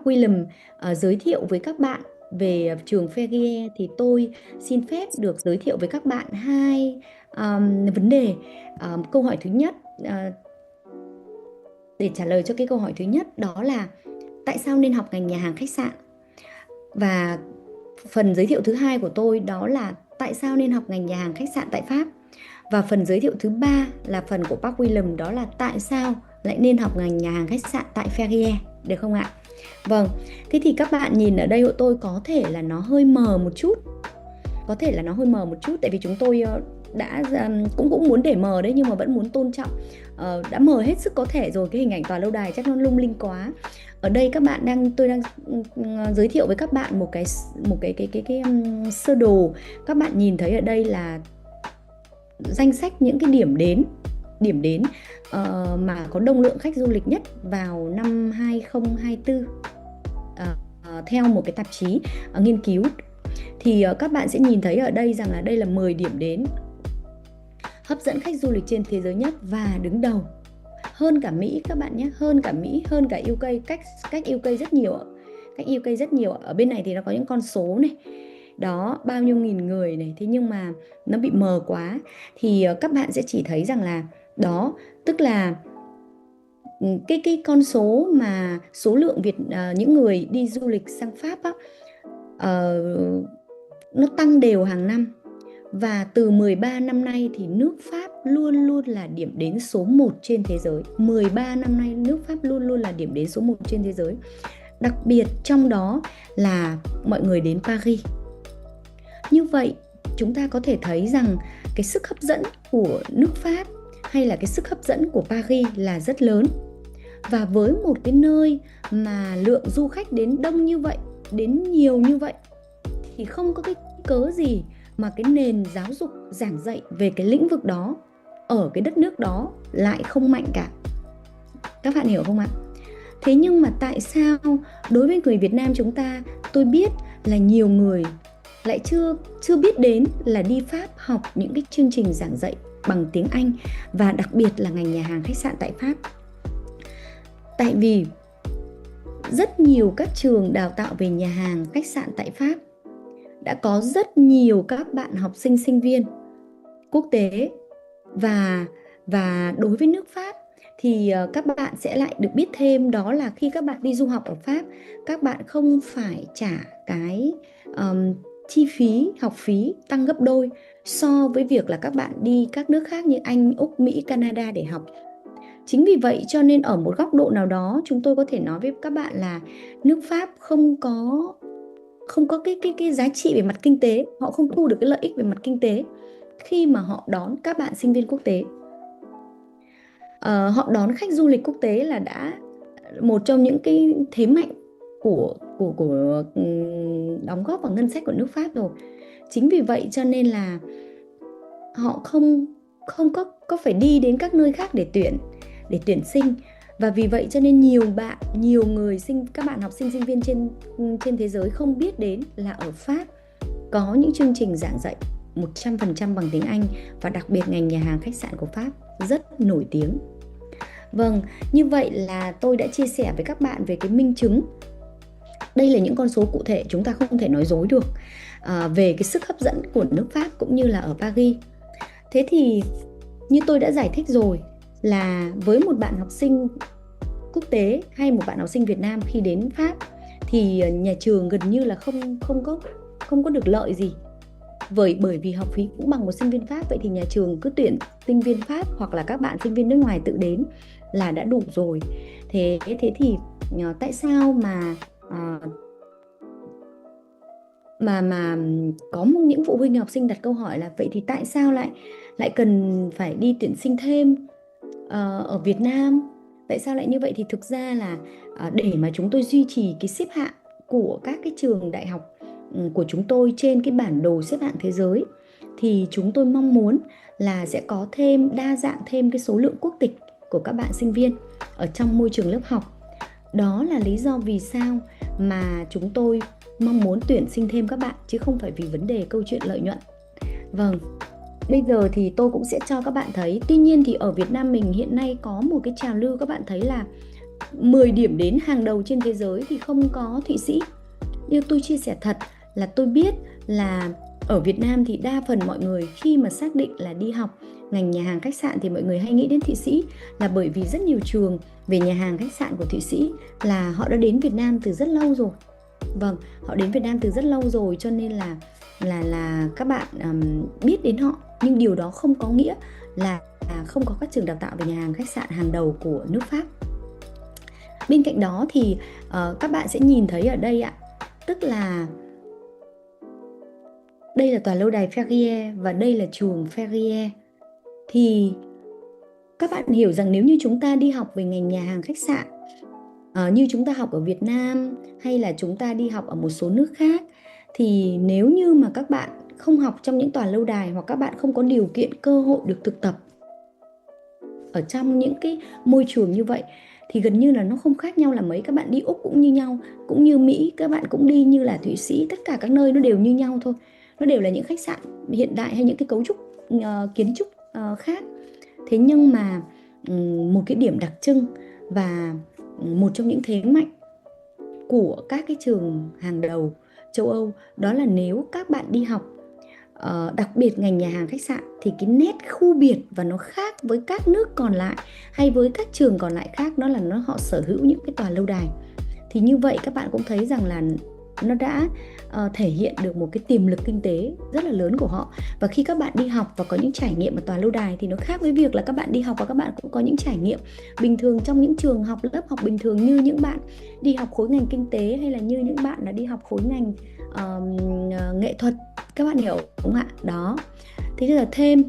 bác William giới thiệu với các bạn về trường Ferrières, thì tôi xin phép được giới thiệu với các bạn hai vấn đề. Câu hỏi thứ nhất, để trả lời cho cái câu hỏi thứ nhất, đó là tại sao nên học ngành nhà hàng khách sạn. Và phần giới thiệu thứ hai của tôi đó là tại sao nên học ngành nhà hàng khách sạn tại Pháp. Và phần giới thiệu thứ ba là phần của bác William, đó là tại sao lại nên học ngành nhà hàng khách sạn tại Ferrières, được không ạ? Vâng, thế thì các bạn nhìn ở đây của tôi có thể là nó hơi mờ một chút. Tại vì chúng tôi đã cũng muốn để mờ đấy, nhưng mà vẫn muốn tôn trọng. Đã mờ hết sức có thể rồi, cái hình ảnh tòa lâu đài chắc nó lung linh quá. Ở đây tôi đang giới thiệu với các bạn một cái sơ đồ. Các bạn nhìn thấy ở đây là danh sách những cái điểm đến mà có đông lượng khách du lịch nhất vào năm 2024 theo một cái tạp chí nghiên cứu. Thì các bạn sẽ nhìn thấy ở đây rằng là đây là 10 điểm đến hấp dẫn khách du lịch trên thế giới nhất, và đứng đầu hơn cả Mỹ các bạn nhé, hơn cả Mỹ, hơn cả UK, cách UK rất nhiều. Ở bên này thì nó có những con số này, đó, bao nhiêu nghìn người này, thế nhưng mà nó bị mờ quá. Thì các bạn sẽ chỉ thấy rằng là đó, tức là cái con số mà số lượng những người đi du lịch sang Pháp á, nó tăng đều hàng năm. Và từ 13 năm nay thì nước Pháp luôn luôn là điểm đến số 1 trên thế giới. 13 năm nay nước Pháp luôn luôn là điểm đến số 1 trên thế giới. Đặc biệt trong đó là mọi người đến Paris. Như vậy chúng ta có thể thấy rằng cái sức hấp dẫn của nước Pháp hay là cái sức hấp dẫn của Paris là rất lớn. Và với một cái nơi mà lượng du khách đến đông như vậy, đến nhiều như vậy, thì không có cái cớ gì mà cái nền giáo dục giảng dạy về cái lĩnh vực đó ở cái đất nước đó lại không mạnh cả. Các bạn hiểu không ạ? Thế nhưng mà tại sao đối với người Việt Nam chúng ta, tôi biết là nhiều người lại chưa biết đến là đi Pháp học những cái chương trình giảng dạy bằng tiếng Anh, và đặc biệt là ngành nhà hàng khách sạn tại Pháp. Tại vì rất nhiều các trường đào tạo về nhà hàng khách sạn tại Pháp đã có rất nhiều các bạn học sinh sinh viên quốc tế, và đối với nước Pháp thì các bạn sẽ lại được biết thêm, đó là khi các bạn đi du học ở Pháp, các bạn không phải trả cái chi phí học phí tăng gấp đôi so với việc là các bạn đi các nước khác như Anh, Úc, Mỹ, Canada để học. Chính vì vậy cho nên ở một góc độ nào đó chúng tôi có thể nói với các bạn là nước Pháp không có cái giá trị về mặt kinh tế, họ không thu được cái lợi ích về mặt kinh tế khi mà họ đón các bạn sinh viên quốc tế. Họ đón khách du lịch quốc tế là đã một trong những cái thế mạnh của đóng góp vào ngân sách của nước Pháp rồi. Chính vì vậy cho nên là họ không có phải đi đến các nơi khác để tuyển sinh. Và vì vậy cho nên các bạn học sinh sinh viên trên thế giới không biết đến là ở Pháp có những chương trình giảng dạy 100% bằng tiếng Anh, và đặc biệt ngành nhà hàng khách sạn của Pháp rất nổi tiếng. Vâng, như vậy là tôi đã chia sẻ với các bạn về cái minh chứng. Đây là những con số cụ thể, chúng ta không thể nói dối được về cái sức hấp dẫn của nước Pháp cũng như là ở Paris. Thế thì như tôi đã giải thích rồi, là với một bạn học sinh quốc tế hay một bạn học sinh Việt Nam khi đến Pháp thì nhà trường gần như là không có được lợi gì, bởi vì học phí cũng bằng một sinh viên Pháp. Vậy thì nhà trường cứ tuyển sinh viên Pháp hoặc là các bạn sinh viên nước ngoài tự đến là đã đủ rồi. Thế thì tại sao mà có những phụ huynh học sinh đặt câu hỏi là vậy thì tại sao lại cần phải đi tuyển sinh thêm ở Việt Nam? Tại sao lại như vậy? Thì thực ra là để mà chúng tôi duy trì cái xếp hạng của các cái trường đại học của chúng tôi trên cái bản đồ xếp hạng thế giới, thì chúng tôi mong muốn là sẽ có đa dạng thêm cái số lượng quốc tịch của các bạn sinh viên ở trong môi trường lớp học. Đó là lý do vì sao mà chúng tôi mong muốn tuyển sinh thêm các bạn, chứ không phải vì vấn đề câu chuyện lợi nhuận. Vâng, bây giờ thì tôi cũng sẽ cho các bạn thấy. Tuy nhiên thì ở Việt Nam mình hiện nay có một cái trào lưu, các bạn thấy là 10 điểm đến hàng đầu trên thế giới thì không có Thụy Sĩ. Nhưng tôi chia sẻ thật là tôi biết là ở Việt Nam thì đa phần mọi người khi mà xác định là đi học ngành nhà hàng khách sạn thì mọi người hay nghĩ đến Thụy Sĩ, là bởi vì rất nhiều trường về nhà hàng khách sạn của Thụy Sĩ là họ đã đến Việt Nam từ rất lâu rồi. Vâng, họ đến Việt Nam từ rất lâu rồi, cho nên là các bạn biết đến họ. Nhưng điều đó không có nghĩa là không có các trường đào tạo về nhà hàng khách sạn hàng đầu của nước Pháp. Bên cạnh đó thì các bạn sẽ nhìn thấy ở đây ạ, tức là đây là tòa lâu đài Ferrières và đây là trường Ferrières. Thì các bạn hiểu rằng nếu như chúng ta đi học về ngành nhà hàng khách sạn như chúng ta học ở Việt Nam hay là chúng ta đi học ở một số nước khác, thì nếu như mà các bạn không học trong những tòa lâu đài hoặc các bạn không có điều kiện cơ hội được thực tập ở trong những cái môi trường như vậy thì gần như là nó không khác nhau là mấy. Các bạn đi Úc cũng như nhau, cũng như Mỹ các bạn cũng đi như là Thụy Sĩ, tất cả các nơi nó đều như nhau thôi. Nó đều là những khách sạn hiện đại hay những cái cấu trúc kiến trúc khác. Thế nhưng mà một cái điểm đặc trưng và một trong những thế mạnh của các cái trường hàng đầu châu Âu đó là nếu các bạn đi học đặc biệt ngành nhà hàng khách sạn thì cái nét khu biệt và nó khác với các nước còn lại hay với các trường còn lại khác, đó là họ sở hữu những cái tòa lâu đài. Thì như vậy các bạn cũng thấy rằng là nó đã thể hiện được một cái tiềm lực kinh tế rất là lớn của họ. Và khi các bạn đi học và có những trải nghiệm ở tòa lâu đài thì nó khác với việc là các bạn đi học và các bạn cũng có những trải nghiệm bình thường trong những trường học, lớp học bình thường như những bạn đi học khối ngành kinh tế hay là như những bạn là đi học khối ngành nghệ thuật. Các bạn hiểu không ạ? Đó. Thế bây giờ thêm,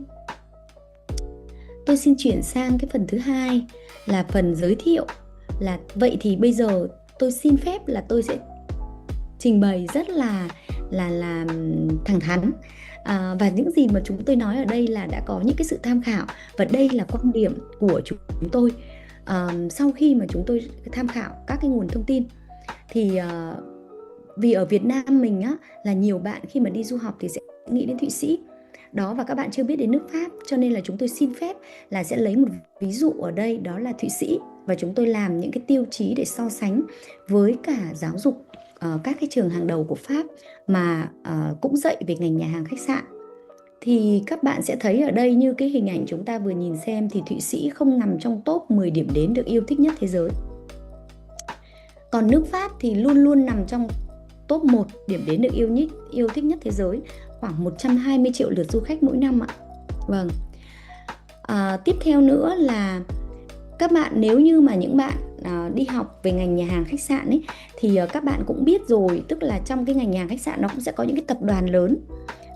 tôi xin chuyển sang cái phần thứ hai là phần giới thiệu. Là vậy thì bây giờ tôi xin phép là tôi sẽ trình bày rất là thẳng thắn và những gì mà chúng tôi nói ở đây là đã có những cái sự tham khảo và đây là quan điểm của chúng tôi sau khi mà chúng tôi tham khảo các cái nguồn thông tin. Thì vì ở Việt Nam mình á, là nhiều bạn khi mà đi du học thì sẽ nghĩ đến Thụy Sĩ đó, và các bạn chưa biết đến nước Pháp, cho nên là chúng tôi xin phép là sẽ lấy một ví dụ ở đây, đó là Thụy Sĩ, và chúng tôi làm những cái tiêu chí để so sánh với cả giáo dục các cái trường hàng đầu của Pháp mà cũng dạy về ngành nhà hàng khách sạn. Thì các bạn sẽ thấy ở đây như cái hình ảnh chúng ta vừa nhìn xem thì Thụy Sĩ không nằm trong top 10 điểm đến được yêu thích nhất thế giới. Còn nước Pháp thì luôn luôn nằm trong top 1 điểm đến được yêu thích nhất thế giới, khoảng 120 triệu lượt du khách mỗi năm ạ. Vâng. Tiếp theo nữa là các bạn, nếu như mà những bạn đi học về ngành nhà hàng khách sạn ấy, thì các bạn cũng biết rồi, tức là trong cái ngành nhà hàng khách sạn nó cũng sẽ có những cái tập đoàn lớn.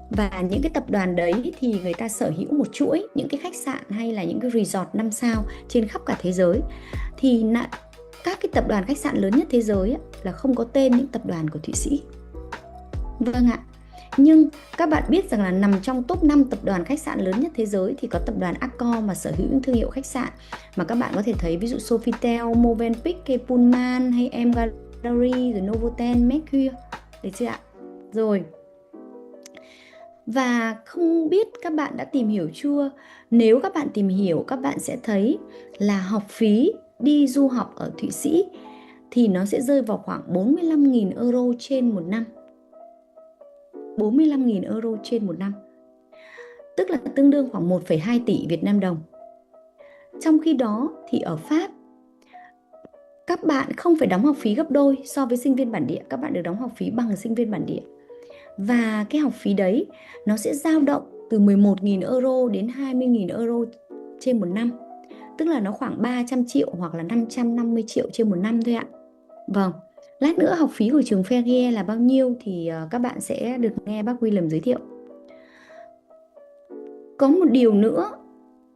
Và những cái tập đoàn đấy thì người ta sở hữu một chuỗi những cái khách sạn hay là những cái resort 5 sao trên khắp cả thế giới. Thì các cái tập đoàn khách sạn lớn nhất thế giới ấy, là không có tên những tập đoàn của Thụy Sĩ. Vâng ạ. Nhưng các bạn biết rằng là nằm trong top 5 tập đoàn khách sạn lớn nhất thế giới thì có tập đoàn Accor mà sở hữu những thương hiệu khách sạn mà các bạn có thể thấy, ví dụ Sofitel, Movenpick, hay Pullman, hay M Gallery, rồi Novotel, Mercure. Được chưa ạ? Rồi. Và không biết các bạn đã tìm hiểu chưa? Nếu các bạn tìm hiểu, các bạn sẽ thấy là học phí đi du học ở Thụy Sĩ thì nó sẽ rơi vào khoảng 45.000 euro trên một năm. 45.000 euro trên một năm, tức là tương đương khoảng 1,2 tỷ Việt Nam đồng. Trong khi đó thì ở Pháp, các bạn không phải đóng học phí gấp đôi so với sinh viên bản địa, các bạn được đóng học phí bằng sinh viên bản địa. Và cái học phí đấy nó sẽ dao động từ 11.000 euro đến 20.000 euro trên một năm, tức là nó khoảng 300 triệu hoặc là 550 triệu trên một năm thôi ạ. Vâng. Lát nữa học phí của trường Ferrières là bao nhiêu thì các bạn sẽ được nghe bác William giới thiệu. Có một điều nữa,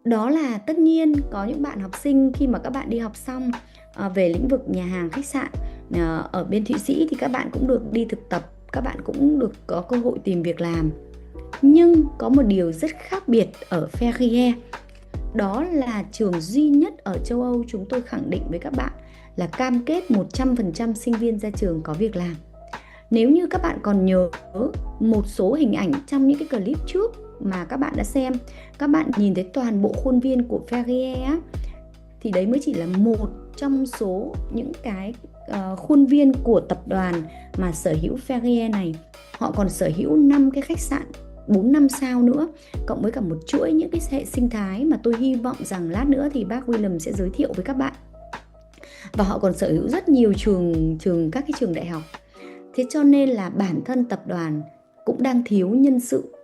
đó là tất nhiên có những bạn học sinh khi mà các bạn đi học xong về lĩnh vực nhà hàng khách sạn ở bên Thụy Sĩ thì các bạn cũng được đi thực tập, các bạn cũng được có cơ hội tìm việc làm. Nhưng có một điều rất khác biệt ở Ferrières, đó là trường duy nhất ở châu Âu chúng tôi khẳng định với các bạn là cam kết 100% sinh viên ra trường có việc làm. Nếu như các bạn còn nhớ một số hình ảnh trong những cái clip trước mà các bạn đã xem, các bạn nhìn thấy toàn bộ khuôn viên của Ferrières thì đấy mới chỉ là một trong số những cái khuôn viên của tập đoàn mà sở hữu Ferrières này, họ còn sở hữu 5 cái khách sạn 4-5 sao nữa, cộng với cả một chuỗi những cái hệ sinh thái mà tôi hy vọng rằng lát nữa thì bác William sẽ giới thiệu với các bạn. Và họ còn sở hữu rất nhiều các cái trường đại học. Thế cho nên là bản thân tập đoàn cũng đang thiếu nhân sự.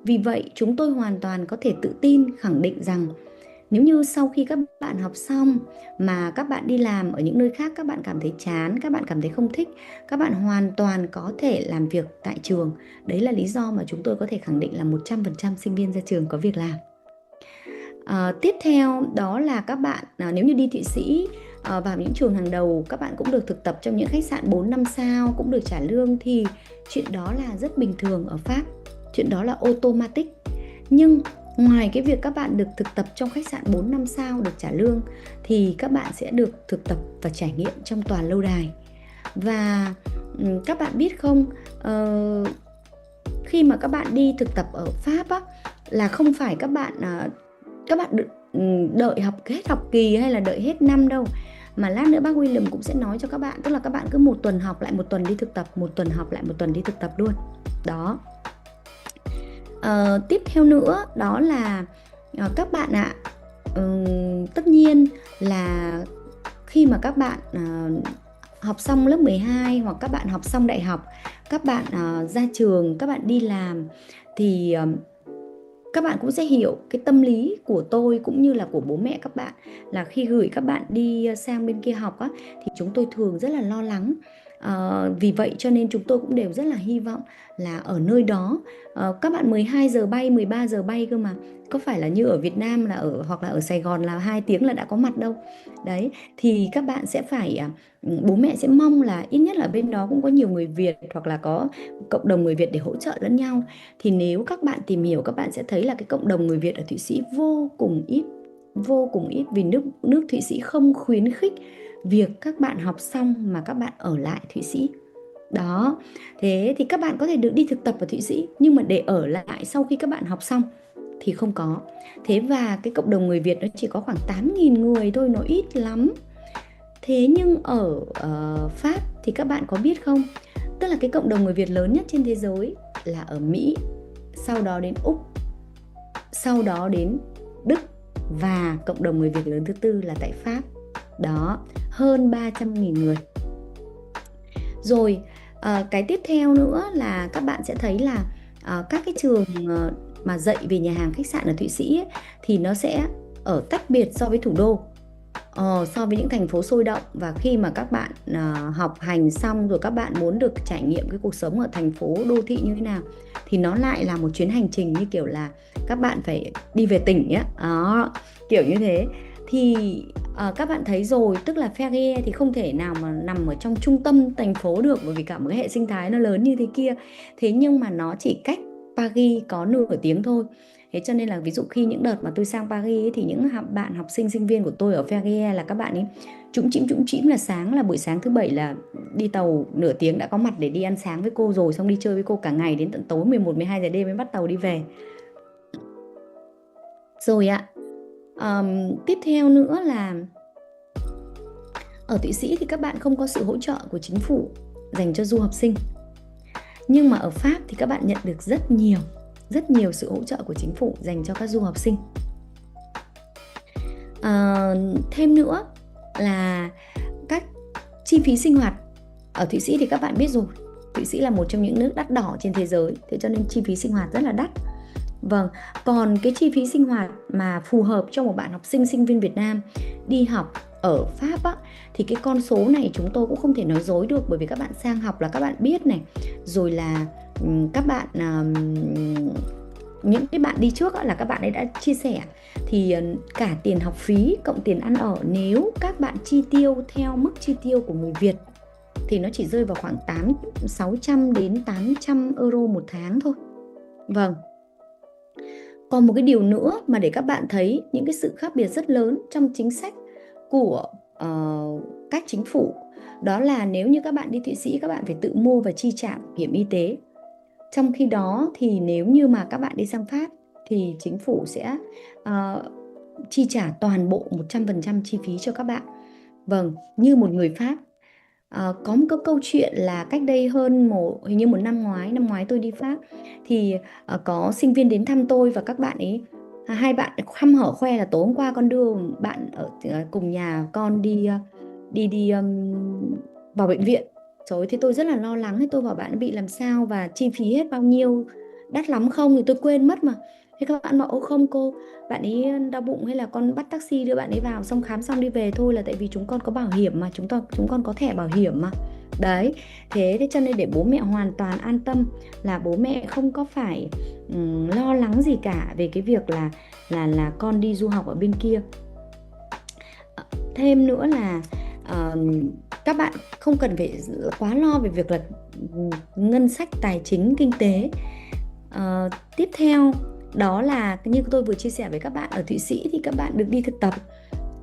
Vì vậy chúng tôi hoàn toàn có thể tự tin khẳng định rằng nếu như sau khi các bạn học xong mà các bạn đi làm ở những nơi khác, các bạn cảm thấy chán, các bạn cảm thấy không thích, các bạn hoàn toàn có thể làm việc tại trường. Đấy là lý do mà chúng tôi có thể khẳng định là 100% sinh viên ra trường có việc làm. Tiếp theo đó là các bạn nếu như đi Thụy Sĩ vào những trường hàng đầu, các bạn cũng được thực tập trong những khách sạn 4-5 sao, cũng được trả lương, thì chuyện đó là rất bình thường ở Pháp. Chuyện đó là automatic. Nhưng ngoài cái việc các bạn được thực tập trong khách sạn 4-5 sao được trả lương, thì các bạn sẽ được thực tập và trải nghiệm trong toàn lâu đài. Và các bạn biết không, khi mà các bạn đi thực tập ở Pháp á, là không phải các bạn được đợi hết học kỳ hay là đợi hết năm đâu, mà lát nữa bác William cũng sẽ nói cho các bạn. Tức là các bạn cứ một tuần học lại một tuần đi thực tập, một tuần học lại một tuần đi thực tập luôn đó. Tiếp theo nữa đó là các bạn ạ, tất nhiên là khi mà các bạn học xong lớp 12 hoặc các bạn học xong đại học, các bạn ra trường, các bạn đi làm, thì các bạn cũng sẽ hiểu cái tâm lý của tôi cũng như là của bố mẹ các bạn, là khi gửi các bạn đi sang bên kia học á, thì chúng tôi thường rất là lo lắng. Vì vậy cho nên chúng tôi cũng đều rất là hy vọng là ở nơi đó các bạn 12 giờ bay, 13 giờ bay cơ mà, có phải là như ở Việt Nam là hoặc là ở Sài Gòn là 2 tiếng là đã có mặt đâu. Đấy, thì các bạn sẽ phải bố mẹ sẽ mong là ít nhất là bên đó cũng có nhiều người Việt hoặc là có cộng đồng người Việt để hỗ trợ lẫn nhau. Thì nếu các bạn tìm hiểu, các bạn sẽ thấy là cái cộng đồng người Việt ở Thụy Sĩ vô cùng ít, vì nước Thụy Sĩ không khuyến khích việc các bạn học xong mà các bạn ở lại Thụy Sĩ. Đó, thế thì các bạn có thể được đi thực tập ở Thụy Sĩ, nhưng mà để ở lại sau khi các bạn học xong thì không có. Thế và cái cộng đồng người Việt nó chỉ có khoảng 8.000 người thôi, nó ít lắm. Thế nhưng ở Pháp thì các bạn có biết không? Tức là cái cộng đồng người Việt lớn nhất trên thế giới là ở Mỹ, sau đó đến Úc, sau đó đến Đức, và cộng đồng người Việt lớn thứ tư là tại Pháp. Đó, hơn 300.000 người. Rồi cái tiếp theo nữa là các bạn sẽ thấy là các cái trường mà dạy về nhà hàng khách sạn ở Thụy Sĩ ấy, thì nó sẽ ở tách biệt so với thủ đô, so với những thành phố sôi động. Và khi mà các bạn học hành xong rồi, các bạn muốn được trải nghiệm cái cuộc sống ở thành phố đô thị như thế nào, thì nó lại là một chuyến hành trình như kiểu là các bạn phải đi về tỉnh nhé, kiểu như thế. Thì các bạn thấy rồi, tức là Ferrières thì không thể nào mà nằm ở trong trung tâm thành phố được, bởi vì cả một cái hệ sinh thái nó lớn như thế kia. Thế nhưng mà nó chỉ cách Paris có nửa tiếng thôi. Thế cho nên là ví dụ khi những đợt mà tôi sang Paris ấy, thì những bạn học sinh sinh viên của tôi ở Ferrières là các bạn ấy trũng chĩm là buổi sáng thứ bảy là đi tàu nửa tiếng đã có mặt để đi ăn sáng với cô rồi, xong đi chơi với cô cả ngày đến tận tối 11-12 giờ đêm mới bắt tàu đi về. Rồi ạ, tiếp theo nữa là ở Thụy Sĩ thì các bạn không có sự hỗ trợ của chính phủ dành cho du học sinh. Nhưng mà ở Pháp thì các bạn nhận được rất nhiều sự hỗ trợ của chính phủ dành cho các du học sinh. Thêm nữa là các chi phí sinh hoạt ở Thụy Sĩ thì các bạn biết rồi, Thụy Sĩ là một trong những nước đắt đỏ trên thế giới, thế cho nên chi phí sinh hoạt rất là đắt. Vâng, còn cái chi phí sinh hoạt mà phù hợp cho một bạn học sinh, sinh viên Việt Nam đi học ở Pháp á, thì cái con số này chúng tôi cũng không thể nói dối được, bởi vì các bạn sang học là các bạn biết này, rồi là các bạn những cái bạn đi trước á, là các bạn ấy đã chia sẻ, thì cả tiền học phí cộng tiền ăn ở, nếu các bạn chi tiêu theo mức chi tiêu của người Việt thì nó chỉ rơi vào khoảng 600 đến 800 euro một tháng thôi. Vâng. Còn một cái điều nữa mà để các bạn thấy những cái sự khác biệt rất lớn trong chính sách của các chính phủ, đó là nếu như các bạn đi Thụy Sĩ, các bạn phải tự mua và chi trả bảo hiểm y tế. Trong khi đó thì nếu như mà các bạn đi sang Pháp thì chính phủ sẽ chi trả toàn bộ 100% chi phí cho các bạn. Vâng, như một người Pháp. Có một cái câu chuyện là cách đây hơn hình như một năm ngoái tôi đi Pháp thì có sinh viên đến thăm tôi và các bạn ấy, hai bạn hăm hở khoe là tối hôm qua con đưa bạn ở cùng nhà con đi vào bệnh viện. Trời ơi, thế tôi rất là lo lắng, thế tôi bảo bạn ấy bị làm sao và chi phí hết bao nhiêu, đắt lắm không, thì tôi quên mất mà. Thế các bạn bảo ô không cô, bạn ấy đau bụng hay là con bắt taxi đưa bạn ấy vào xong khám xong đi về thôi, là tại vì chúng con có bảo hiểm mà, chúng con có thẻ bảo hiểm mà. Đấy, thế cho nên để bố mẹ hoàn toàn an tâm là bố mẹ không có phải lo lắng gì cả về cái việc là con đi du học ở bên kia. Thêm nữa là ờ, các bạn không cần phải quá lo về việc là ngân sách tài chính kinh tế. Tiếp theo đó là như tôi vừa chia sẻ với các bạn, ở Thụy Sĩ thì các bạn được đi thực tập,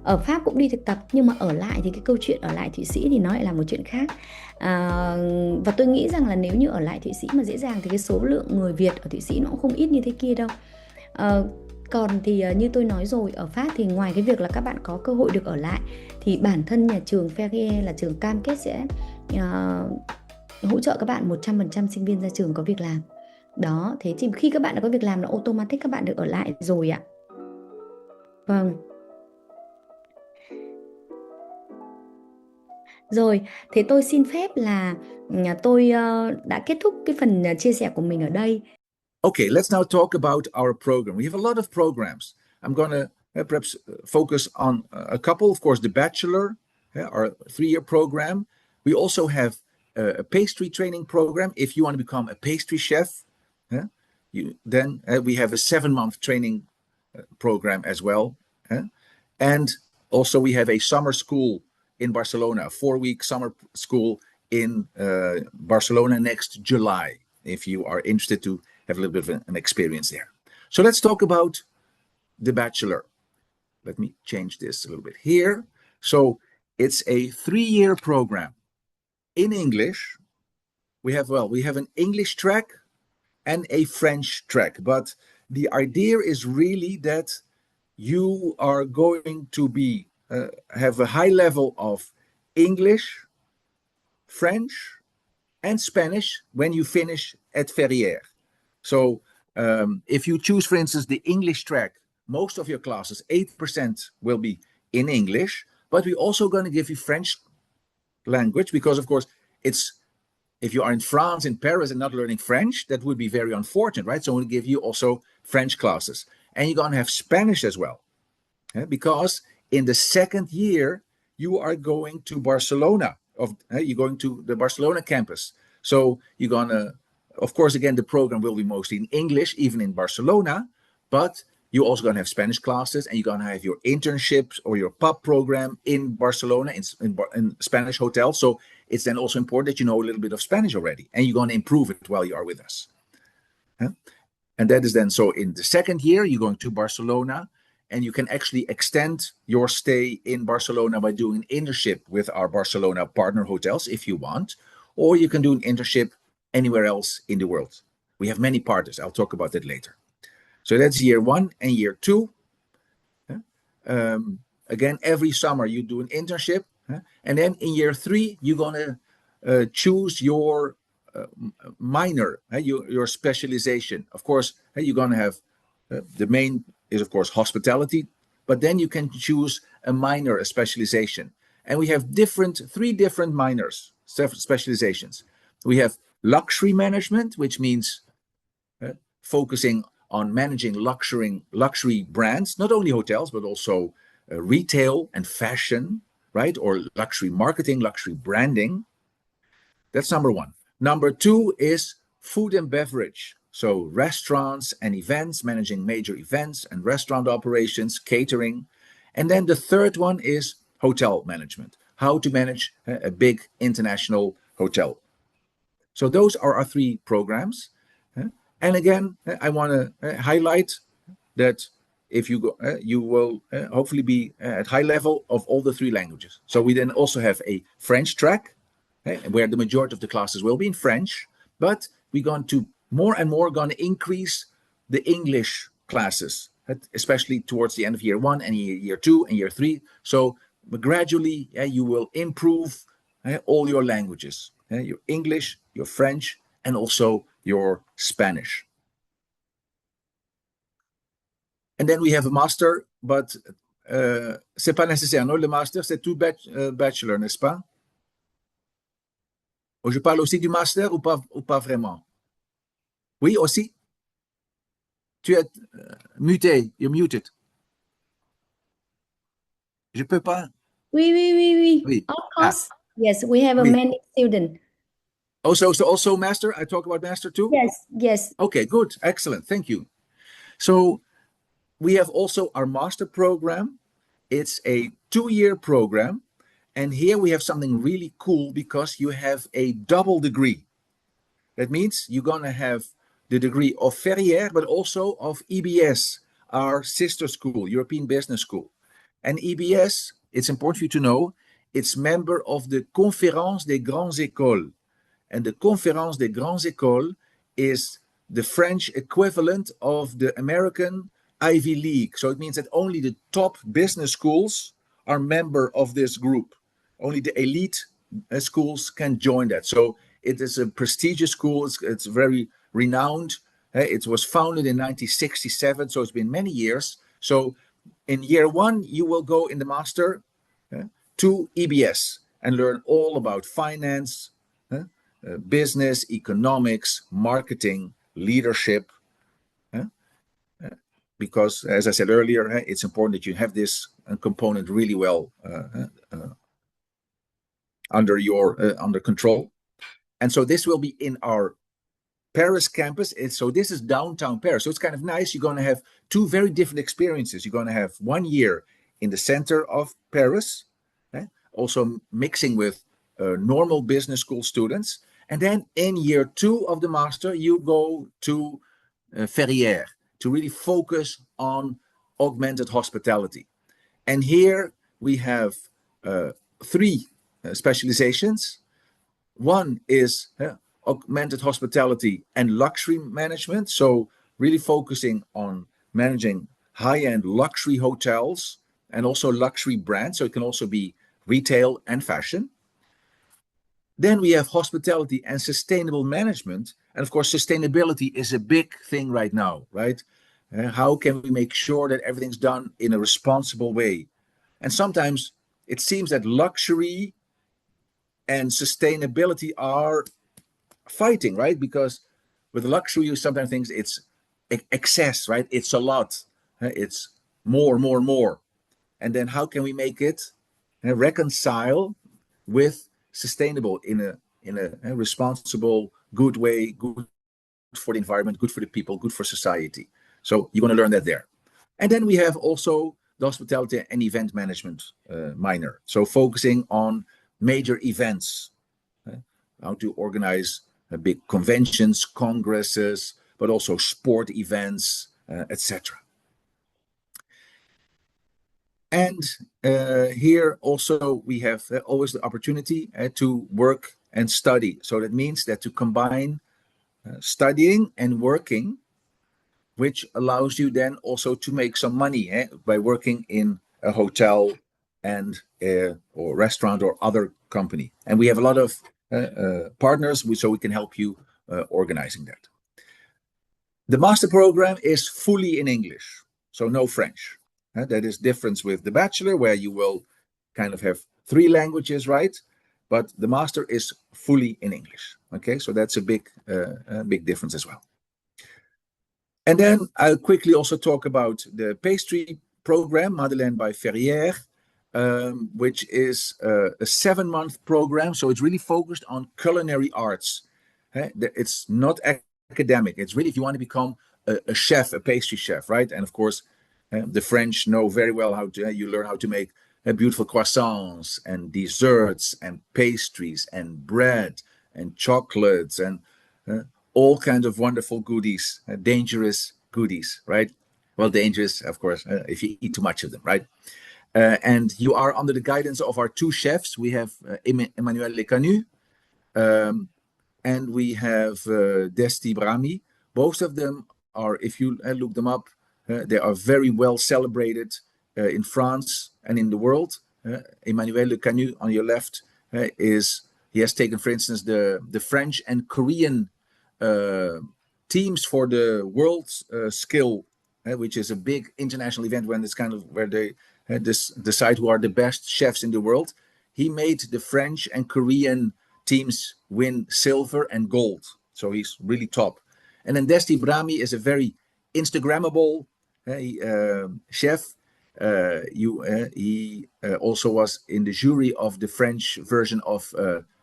ở Pháp cũng đi thực tập, nhưng mà ở lại thì cái câu chuyện ở lại Thụy Sĩ thì nó lại là một chuyện khác. à, và tôi nghĩ rằng là nếu như ở lại Thụy Sĩ mà dễ dàng thì cái số lượng người Việt ở Thụy Sĩ nó cũng không ít như thế kia đâu. à, Còn thì như tôi nói rồi, ở Pháp thì ngoài cái việc là các bạn có cơ hội được ở lại thì bản thân nhà trường Ferrières là trường cam kết sẽ hỗ trợ các bạn 100% sinh viên ra trường có việc làm. Đó, thế thì khi các bạn đã có việc làm là automatic các bạn được ở lại rồi ạ. Vâng. Rồi, thế tôi xin phép là tôi đã kết thúc cái phần chia sẻ của mình ở đây. Okay, let's now talk about our program. We have a lot of programs. I'm going to perhaps focus on a couple. Of course, the Bachelor, our 3-year program. We also have a pastry training program. If you want to become a pastry chef, then we have a 7-month training program as well. And also we have a summer school in Barcelona, a 4-week summer school in Barcelona next July, if you are interested to have a little bit of an experience there. So let's talk about the Bachelor. Let me change this a little bit here. So it's a 3-year program in English. We have an English track and a French track, but the idea is really that you are going to be have a high level of English, French, and Spanish when you finish at Ferrières. So if you choose, for instance, the English track, most of your classes, 8% will be in English, but we're also going to give you French language because, of course, if you are in France, in Paris, and not learning French, that would be very unfortunate, right? So we'll give you also French classes. And you're going to have Spanish as well, because in the 2nd year, you are going to Barcelona. You're going to the Barcelona campus. So you're going to, of course, again, the program will be mostly in English, even in Barcelona, but you're also going to have Spanish classes, and you're going to have your internships or your pub program in Barcelona, in Spanish hotels. So it's then also important that you know a little bit of Spanish already, and you're going to improve it while you are with us. And that is then, so in the 2nd year, you're going to Barcelona, and you can actually extend your stay in Barcelona by doing an internship with our Barcelona partner hotels if you want, or you can do an internship anywhere else in the world. We have many partners. I'll talk about that later. So that's year 1 and year 2. Again, every summer you do an internship, and then in year 3 you're going to choose your minor, your specialization. Of course, you're going to have the main is, of course, hospitality, but then you can choose a minor, a specialization. And we have 3 different minors, specializations. We have luxury management, which means focusing on managing luxury brands, not only hotels, but also retail and fashion, right? Or luxury marketing, luxury branding. That's number 1. Number 2 is food and beverage. So restaurants and events, managing major events and restaurant operations, catering. And then the 3rd one is hotel management, how to manage a big international hotel. So those are our 3 programs. And again, I want to highlight that if you go, you will hopefully be at high level of all the 3 languages. So we then also have a French track, where the majority of the classes will be in French, but we're going to more and more going to increase the English classes, especially towards the end of year 1 and year 2 and year 3. So but gradually you will improve all your languages, your English, your French, and also your Spanish. And then we have a master, but c'est pas nécessaire, non? Le master, c'est tout bachelor, n'est-ce pas? Je parle aussi du master ou pas vraiment? Oui, aussi? Tu es muté, you're muted. Je peux pas. Oui. Oui. Of course. Yes, we have a Oui. many students. Also master? I talk about master too? Yes. Okay, good. Excellent. Thank you. So we have also our master program. It's a 2-year program. And here we have something really cool because you have a double degree. That means you're going to have the degree of Ferrières, but also of EBS, our sister school, European Business School. And EBS, it's important for you to know, it's member of the Conférence des Grandes Écoles. And the Conférence des Grandes Écoles is the French equivalent of the American Ivy League. So it means that only the top business schools are member of this group. Only the elite schools can join that. So it is a prestigious school. It's very renowned. It was founded in 1967, so it's been many years. So in year 1, you will go in the master to EBS and learn all about finance, business, economics, marketing, leadership. Because, as I said earlier, it's important that you have this component really well under control. And so this will be in our Paris campus. So this is downtown Paris. So it's kind of nice. You're going to have 2 very different experiences. You're going to have 1 year in the center of Paris, also mixing with normal business school students. And then in year 2 of the master, you go to Ferrières to really focus on augmented hospitality. And here we have 3 specializations. One is augmented hospitality and luxury management. So really focusing on managing high-end luxury hotels and also luxury brands. So it can also be retail and fashion. Then we have hospitality and sustainable management. And of course, sustainability is a big thing right now, right? How can we make sure that everything's done in a responsible way? And sometimes it seems that luxury and sustainability are fighting, right? Because with luxury, you sometimes think it's excess, right? It's a lot. It's more. And then how can we make it reconcile with sustainable in a responsible, good way, good for the environment, good for the people, good for society? So you're going to learn that there. And then we have also the hospitality and event management minor. So focusing on major events, how to organize big conventions, congresses, but also sport events, etc. And here also we have always the opportunity to work and study. So that means that to combine studying and working, which allows you then also to make some money by working in a hotel and or restaurant or other company. And we have a lot of partners, so we can help you organizing that. The master program is fully in English, so no French. That is difference with the bachelor, where you will kind of have 3 languages, right? But the master is fully in English. Okay, so that's a big difference as well. And then I'll quickly also talk about the pastry program, Madeleine by Ferrières, which is a 7-month program. So it's really focused on culinary arts. It's not academic. It's really if you want to become a chef, a pastry chef, right? And of course, the French know very well how to, you learn how to make beautiful croissants and desserts and pastries and bread and chocolates and all kinds of wonderful goodies, dangerous goodies, right? Well, dangerous, of course, if you eat too much of them, right? And you are under the guidance of our 2 chefs. We have Emmanuel Lecanu and we have Desti Brahmi. Both of them are, if you look them up, they are very well celebrated in France and in the world. Emmanuel Le Canu on your left he has taken, for instance, the French and Korean teams for the world skill, which is a big international event when it's kind of where they decide who are the best chefs in the world. He made the French and Korean teams win silver and gold. So he's really top. And then Desti Brahmi is a very Instagrammable chef. He also was in the jury of the French version of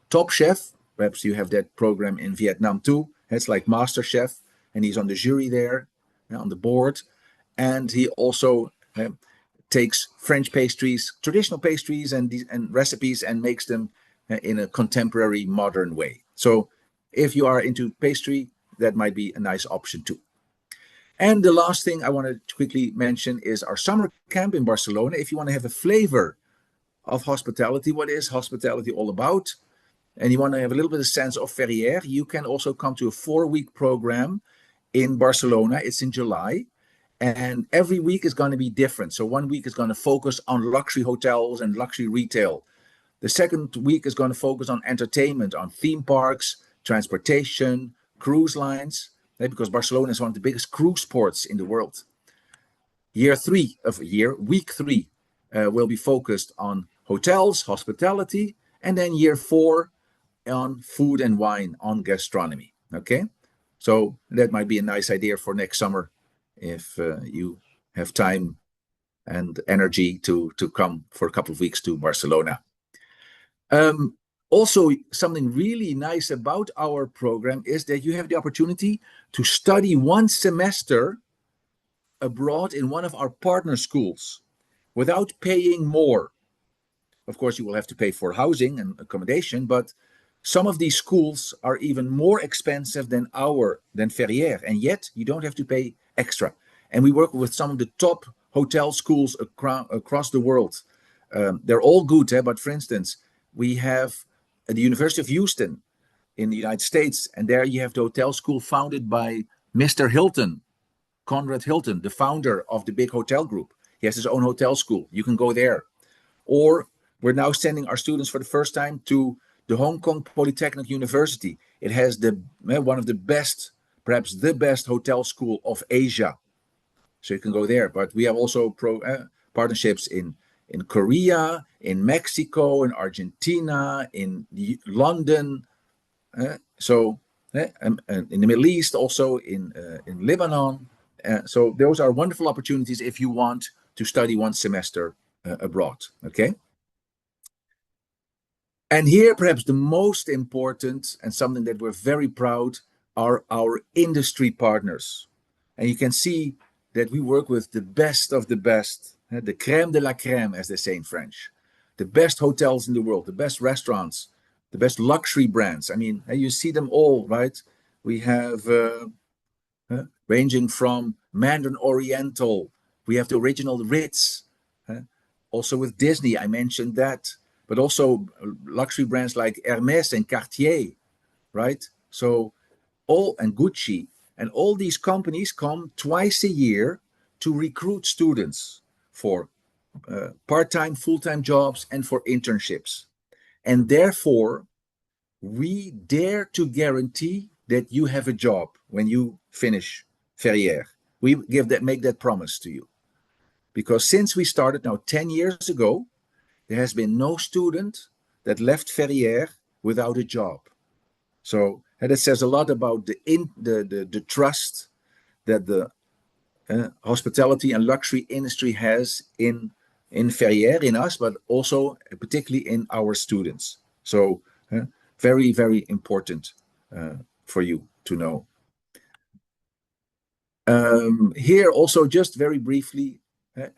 Top Chef. Perhaps you have that program in Vietnam too. It's like Master Chef, and he's on the jury there, on the board. And he also takes French pastries, traditional pastries and recipes, and makes them in a contemporary, modern way. So if you are into pastry, that might be a nice option too. And the last thing I want to quickly mention is our summer camp in Barcelona. If you want to have a flavor of hospitality, what is hospitality all about, and you want to have a little bit of sense of Ferrières, you can also come to a 4-week program in Barcelona. It's in July, and every week is going to be different. So 1 week is going to focus on luxury hotels and luxury retail. The second week is going to focus on entertainment, on theme parks, transportation, cruise lines, because Barcelona is one of the biggest cruise ports in the world. Week 3 will be focused on hotels, hospitality, and then year 4 on food and wine, on gastronomy. Okay, so that might be a nice idea for next summer if you have time and energy to come for a couple of weeks to Barcelona. Also, something really nice about our program is that you have the opportunity to study 1 semester abroad in one of our partner schools without paying more. Of course, you will have to pay for housing and accommodation, but some of these schools are even more expensive than Ferrières, and yet you don't have to pay extra. And we work with some of the top hotel schools across the world. They're all good, but for instance, we have at the University of Houston in the United States, and there you have the hotel school founded by Mr. Hilton, Conrad Hilton, the founder of the big hotel group. He has his own hotel school. You can go there. Or we're now sending our students for the first time to the Hong Kong Polytechnic University. It has one of the best, perhaps the best hotel school of Asia. So you can go there. But we have also partnerships in Korea, in Mexico, in Argentina, in London, and in the Middle East, also in Lebanon. So those are wonderful opportunities if you want to study 1 semester abroad. Okay. And here, perhaps the most important and something that we're very proud are our industry partners. And you can see that we work with the best of the best, the crème de la crème, as they say in French, the best hotels in the world, the best restaurants, the best luxury brands. I mean, you see them all, right? We have ranging from Mandarin Oriental, we have the original Ritz, also with Disney, I mentioned that, but also luxury brands like Hermès and Cartier, right? So and Gucci, and all these companies come twice a year to recruit students for part-time, full-time jobs and for internships. And therefore, we dare to guarantee that you have a job when you finish Ferrières. We make that promise to you. Because since we started now 10 years ago, there has been no student that left Ferrières without a job. So that says a lot about the trust that the hospitality and luxury industry has in Ferrières, in us, but also particularly in our students. So very, very important for you to know. Here also, just very briefly,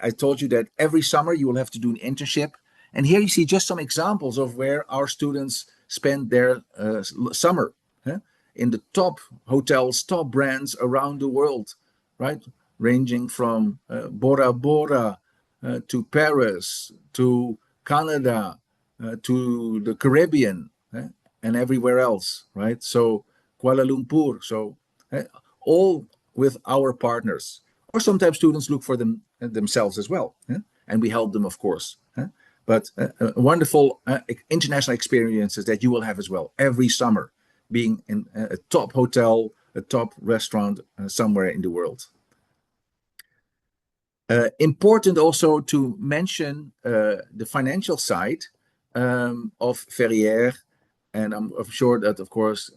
I told you that every summer you will have to do an internship. And here you see just some examples of where our students spend their summer, in the top hotels, top brands around the world, right? Ranging from Bora Bora to Paris, to Canada, to the Caribbean, and everywhere else, right? So Kuala Lumpur, so all with our partners. Or sometimes students look for them themselves as well, and we help them, of course. but wonderful international experiences that you will have as well every summer, being in a top hotel, a top restaurant somewhere in the world. Important also to mention the financial side of Ferrières, and I'm sure that, of course,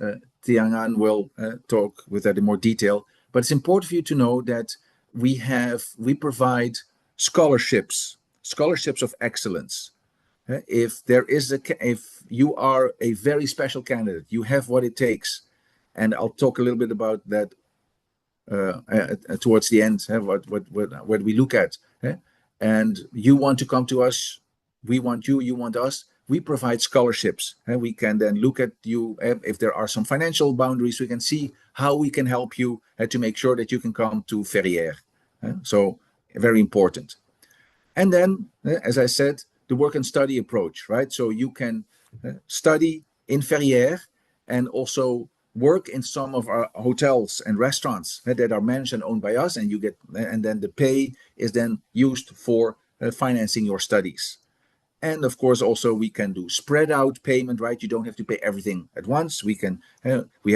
Tiangan will talk with that in more detail. But it's important for you to know that we provide scholarships of excellence. If you are a very special candidate, you have what it takes, and I'll talk a little bit about that towards the end, what we look at, and you want to come to us, we want you, you want us, we provide scholarships, and we can then look at you. If there are some financial boundaries, we can see how we can help you to make sure that you can come to Ferrières. So very important. And then, as I said, the work and study approach, right? So you can study in Ferrières and also work in some of our hotels and restaurants that are managed and owned by us, and then the pay is then used for financing your studies. And of course, also we can do spread out payment, right? You don't have to pay everything at once. We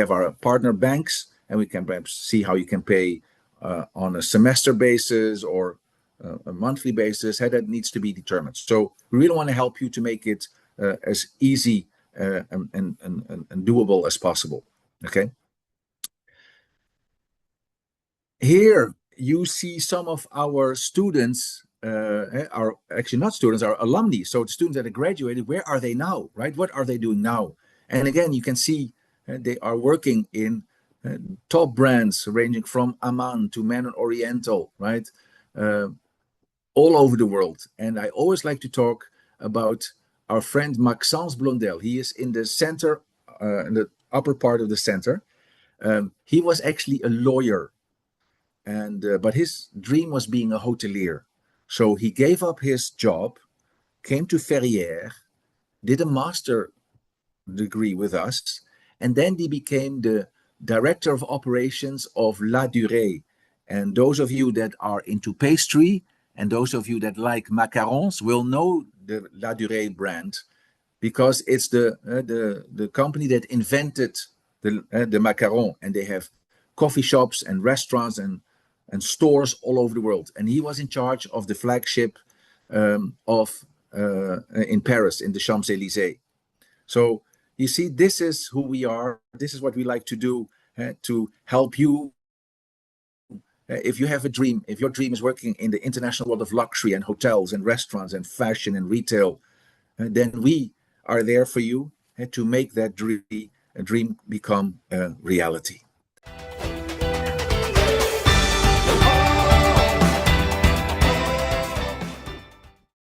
have our partner banks, and we can perhaps see how you can pay on a semester basis or a monthly basis. How that needs to be determined. So we really want to help you to make it as easy and doable as possible. Okay. Here you see some of our students, are actually not students, are alumni. So the students that have graduated, where are they now, right? What are they doing now? And again, you can see they are working in top brands ranging from Aman to Man Oriental, right? All over the world. And I always like to talk about our friend Maxence Blondel. He is in the center, in the upper part of the center. He was actually a lawyer, but his dream was being a hotelier. So he gave up his job, came to Ferrières, did a master degree with us, and then he became the director of operations of La Durée. And those of you that are into pastry and those of you that like macarons will know the La Durée brand, because it's the company that invented the macaron, and they have coffee shops and restaurants and stores all over the world. And he was in charge of the flagship in Paris, in the Champs-Élysées. So you see, this is who we are. This is what we like to do to help you. If you have a dream, if your dream is working in the international world of luxury and hotels and restaurants and fashion and retail, then we are there for you to make that dream become a reality.